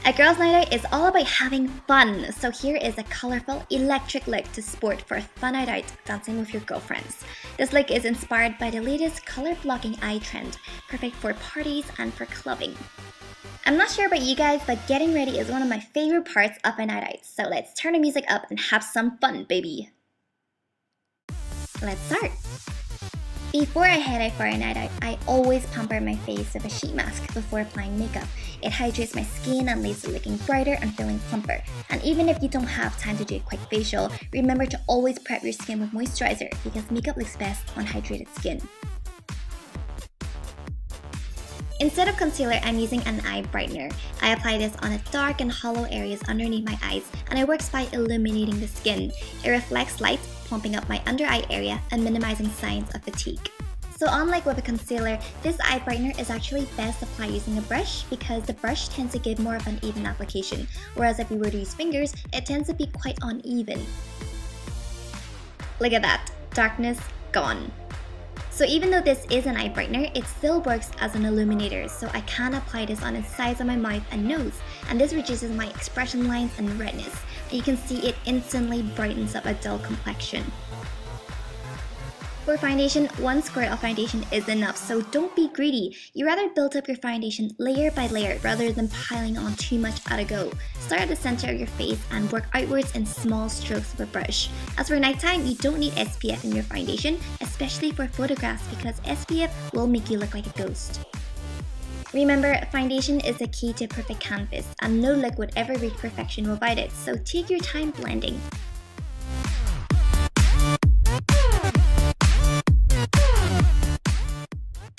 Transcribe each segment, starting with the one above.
A girl's night out is all about having fun, so here is a colorful, electric look to sport for a fun night out dancing with your girlfriends. This look is inspired by the latest color blocking eye trend, perfect for parties and for clubbing. I'm not sure about you guys, but getting ready is one of my favorite parts of a night out, so let's turn the music up and have some fun, baby! Let's start! Before I head out for a night out, I always pamper my face with a sheet mask before applying makeup. It hydrates my skin and leaves it looking brighter and feeling plumper. And even if you don't have time to do a quick facial, remember to always prep your skin with moisturizer because makeup looks best on hydrated skin. Instead of concealer, I'm using an eye brightener. I apply this on the dark and hollow areas underneath my eyes, and it works by illuminating the skin. It reflects light, plumping up my under eye area and minimizing signs of fatigue. So unlike with a concealer, this eye brightener is actually best applied using a brush because the brush tends to give more of an even application, whereas if you were to use fingers, it tends to be quite uneven. Look at that, darkness gone. So even though this is an eye brightener, it still works as an illuminator, so I can apply this on the sides of my mouth and nose, and this reduces my expression lines and redness, and you can see it instantly brightens up a dull complexion. For foundation, 1 squirt of foundation is enough, so don't be greedy. You rather build up your foundation layer by layer rather than piling on too much at a go. Start at the center of your face and work outwards in small strokes with a brush. As for nighttime, you don't need SPF in your foundation, especially for photographs because SPF will make you look like a ghost. Remember, foundation is the key to perfect canvas, and no look would ever reach perfection without it, so take your time blending.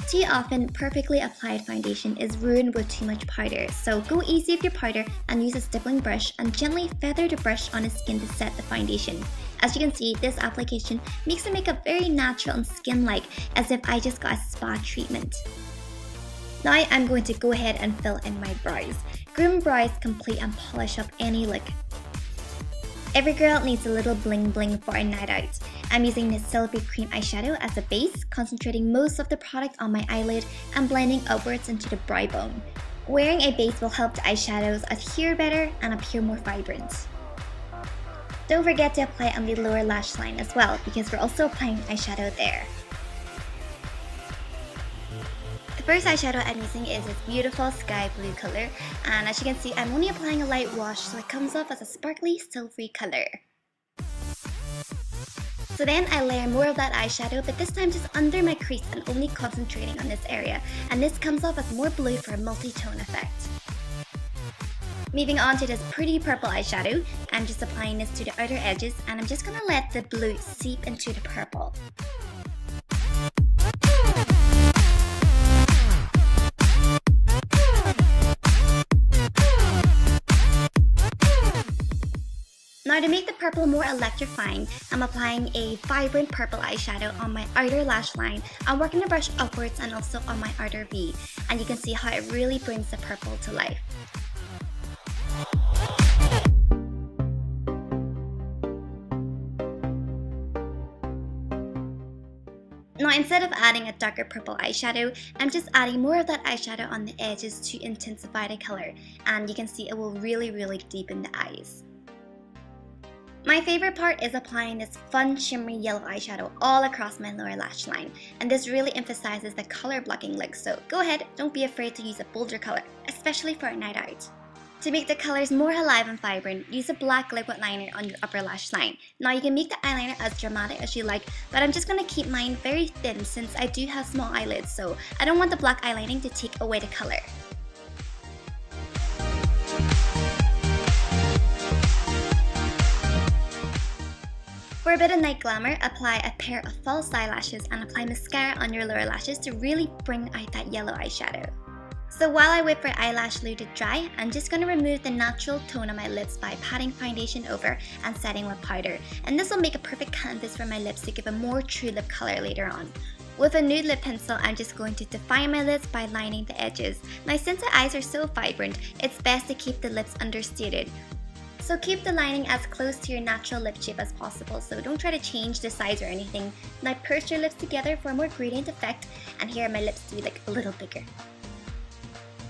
Too often, perfectly applied foundation is ruined with too much powder, so go easy with your powder and use a stippling brush and gently feather the brush on the skin to set the foundation. As you can see, this application makes the makeup very natural and skin-like, as if I just got a spa treatment. Now I'm going to go ahead and fill in my brows. Groom brows complete and polish up any look. Every girl needs a little bling bling for a night out. I'm using this silvery cream eyeshadow as a base, concentrating most of the product on my eyelid and blending upwards into the brow bone. Wearing a base will help the eyeshadows adhere better and appear more vibrant. Don't forget to apply on the lower lash line as well, because we're also applying eyeshadow there. The first eyeshadow I'm using is this beautiful sky blue color, and as you can see, I'm only applying a light wash so it comes off as a sparkly silvery color. So then I layer more of that eyeshadow, but this time just under my crease and only concentrating on this area, and this comes off as more blue for a multi-tone effect. Moving on to this pretty purple eyeshadow, I'm just applying this to the outer edges, and I'm just gonna let the blue seep into the purple. Now to make the purple more electrifying, I'm applying a vibrant purple eyeshadow on my outer lash line. I'm working the brush upwards and also on my outer V, and you can see how it really brings the purple to life. Now instead of adding a darker purple eyeshadow, I'm just adding more of that eyeshadow on the edges to intensify the color, and you can see it will really deepen the eyes. My favorite part is applying this fun shimmery yellow eyeshadow all across my lower lash line, and this really emphasizes the color blocking look, so go ahead, don't be afraid to use a bolder color, especially for a night out. To make the colors more alive and vibrant, use a black liquid liner on your upper lash line. Now you can make the eyeliner as dramatic as you like, but I'm just going to keep mine very thin since I do have small eyelids, so I don't want the black eyelining to take away the color. For a bit of night glamour, apply a pair of false eyelashes and apply mascara on your lower lashes to really bring out that yellow eyeshadow. So while I wait for eyelash glue to dry, I'm just going to remove the natural tone on my lips by patting foundation over and setting with powder. And this will make a perfect canvas for my lips to give a more true lip color later on. With a nude lip pencil, I'm just going to define my lips by lining the edges. Now since the eyes are so vibrant, it's best to keep the lips understated. So keep the lining as close to your natural lip shape as possible, so don't try to change the size or anything. Now purse your lips together for a more gradient effect, and here my lips to be like a little bigger.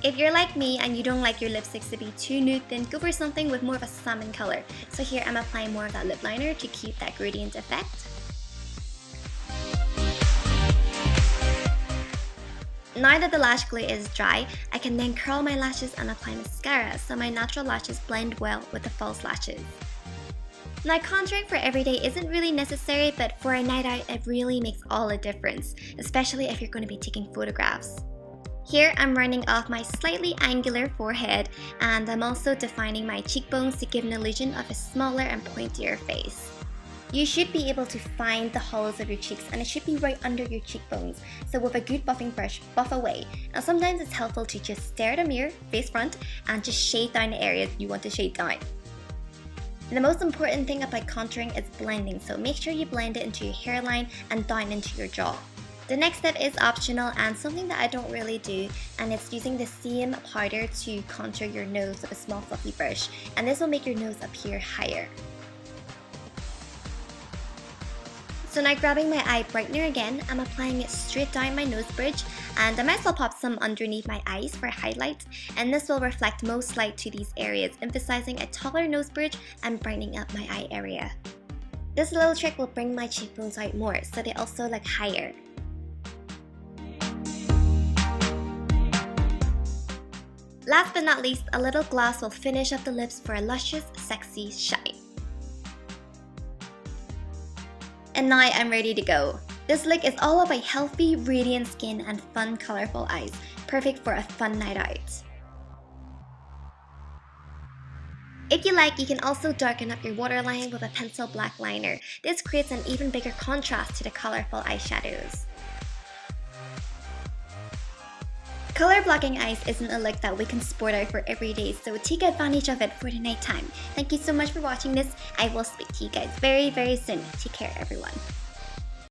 If you're like me and you don't like your lipsticks to be too nude, then go for something with more of a salmon color. So here I'm applying more of that lip liner to keep that gradient effect. Now that the lash glue is dry, I can then curl my lashes and apply mascara so my natural lashes blend well with the false lashes. Now contouring for everyday isn't really necessary, but for a night out it really makes all the difference, especially if you're going to be taking photographs. Here I'm rounding off my slightly angular forehead, and I'm also defining my cheekbones to give an illusion of a smaller and pointier face. You should be able to find the hollows of your cheeks, and it should be right under your cheekbones. So with a good buffing brush, buff away. Now sometimes it's helpful to just stare at a mirror, face front, and just shade down the areas you want to shade down. The most important thing about contouring is blending, so make sure you blend it into your hairline and down into your jaw. The next step is optional and something that I don't really do, and it's using the same powder to contour your nose with a small fluffy brush, and this will make your nose appear higher. So now grabbing my eye brightener again, I'm applying it straight down my nose bridge, and I might as well pop some underneath my eyes for a highlight, and this will reflect most light to these areas, emphasizing a taller nose bridge and brightening up my eye area. This little trick will bring my cheekbones out more, so they also look higher. Last but not least, a little gloss will finish up the lips for a luscious, sexy shine. And now I'm ready to go. This look is all about healthy, radiant skin and fun, colorful eyes, perfect for a fun night out. If you like, you can also darken up your waterline with a pencil black liner. This creates an even bigger contrast to the colorful eyeshadows. Color blocking eyes isn't a look that we can sport out for every day, so take advantage of it for the night time. Thank you so much for watching this. I will speak to you guys very, very soon. Take care, everyone.